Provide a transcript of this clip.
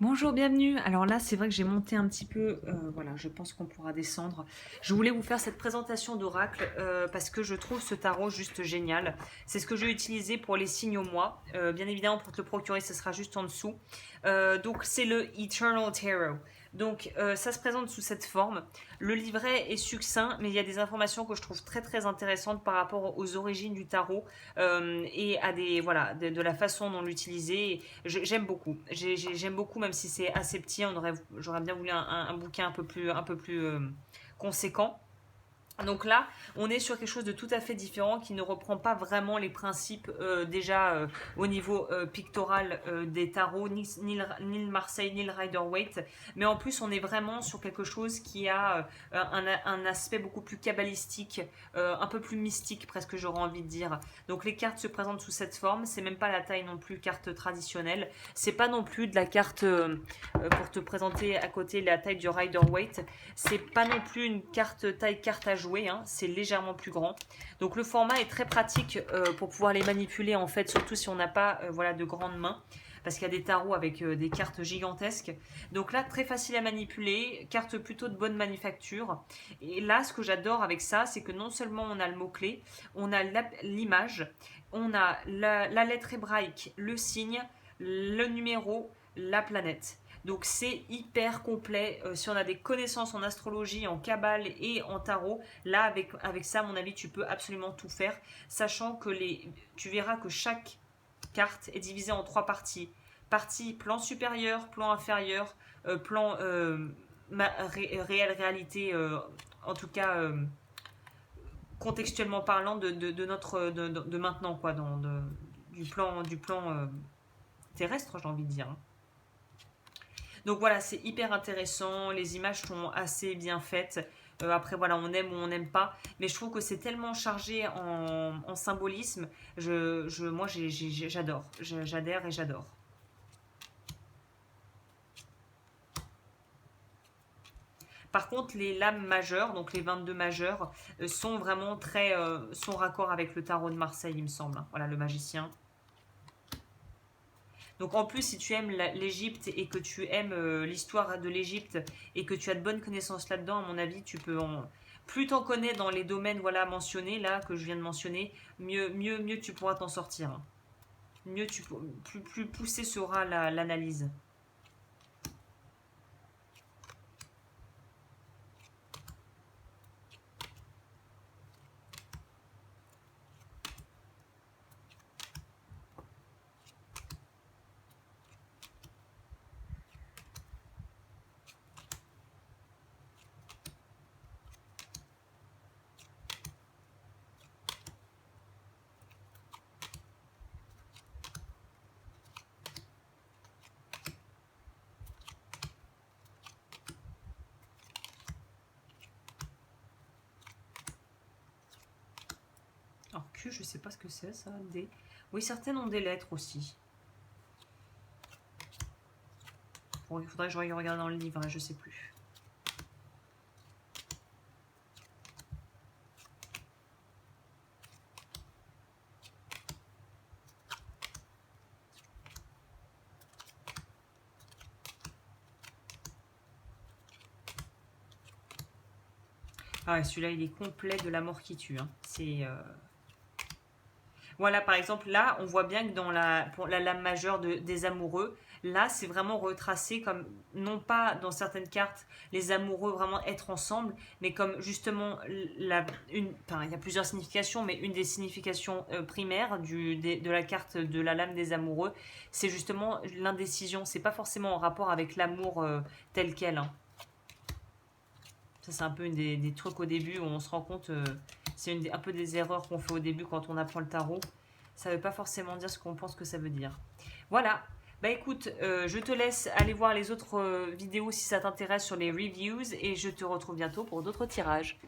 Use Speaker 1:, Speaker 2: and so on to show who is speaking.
Speaker 1: Bonjour, bienvenue. Alors là, c'est vrai que j'ai monté un petit peu, voilà, je pense qu'on pourra descendre. Je voulais vous faire cette présentation d'oracle parce que je trouve ce tarot juste génial. C'est ce que je vais utiliser pour les signes au mois. Bien évidemment, pour te le procurer, ce sera juste en dessous. Donc c'est le Eternal Tarot. Donc ça se présente sous cette forme. Le livret est succinct, mais il y a des informations que je trouve très très intéressantes par rapport aux origines du tarot et à des voilà de la façon dont l'utiliser. J'aime beaucoup. J'aime beaucoup, même si c'est assez petit. J'aurais bien voulu un bouquin un peu plus conséquent. Donc là, on est sur quelque chose de tout à fait différent qui ne reprend pas vraiment les principes déjà au niveau pictoral des tarots, ni le Marseille, ni le Rider-Waite. Mais en plus, on est vraiment sur quelque chose qui a un aspect beaucoup plus kabbalistique, un peu plus mystique presque, j'aurais envie de dire. Donc les cartes se présentent sous cette forme. C'est même pas la taille non plus carte traditionnelle. C'est pas non plus de la carte, pour te présenter à côté la taille du Rider-Waite. C'est pas non plus une taille carte à jouer, hein, c'est légèrement plus grand. Donc le format est très pratique pour pouvoir les manipuler en fait, surtout si on n'a pas voilà, de grandes mains. Parce qu'il y a des tarots avec des cartes gigantesques. Donc là, très facile à manipuler, carte plutôt de bonne manufacture. Et là, ce que j'adore avec ça, c'est que non seulement on a le mot-clé, on a l'image, on a la lettre hébraïque, le signe, le numéro, la planète. Donc c'est hyper complet. Si on a des connaissances en astrologie, en cabale et en tarot, là avec ça, à mon avis, tu peux absolument tout faire. Sachant que tu verras que chaque carte est divisée en trois parties. Partie plan supérieur, plan inférieur, plan réelle réalité, en tout cas contextuellement parlant de notre de maintenant quoi, du plan terrestre, j'ai envie de dire. Donc voilà, c'est hyper intéressant, les images sont assez bien faites. Après voilà, on aime ou on n'aime pas, mais je trouve que c'est tellement chargé en symbolisme. Moi j'adore, j'adhère et j'adore. Par contre, les lames majeures, donc les 22 majeures, sont vraiment sont raccord avec le tarot de Marseille, il me semble, hein. Voilà, le magicien. Donc en plus, si tu aimes l'Égypte et que tu aimes l'histoire de l'Égypte et que tu as de bonnes connaissances là-dedans, à mon avis, plus t'en connais dans les domaines voilà mentionnés là que je viens de mentionner, mieux tu pourras t'en sortir. Plus poussée sera l'analyse. Alors Q, je sais pas ce que c'est ça. D. Oui, certaines ont des lettres aussi. Bon, il faudrait que je regarde dans le livre, hein, je sais plus. Ah ouais, celui-là, il est complet de la mort qui tue, hein. Voilà, par exemple, là, on voit bien que pour la lame majeure des amoureux, là, c'est vraiment retracé comme, non pas dans certaines cartes, les amoureux vraiment être ensemble, mais comme justement, enfin, il y a plusieurs significations, mais une des significations primaires de la carte de la lame des amoureux, c'est justement l'indécision. C'est pas forcément en rapport avec l'amour tel quel, hein. Ça, c'est un peu des trucs au début où on se rend compte, c'est un peu des erreurs qu'on fait au début quand on apprend le tarot. Ça ne veut pas forcément dire ce qu'on pense que ça veut dire. Voilà. Bah écoute, je te laisse aller voir les autres vidéos si ça t'intéresse sur les reviews et je te retrouve bientôt pour d'autres tirages.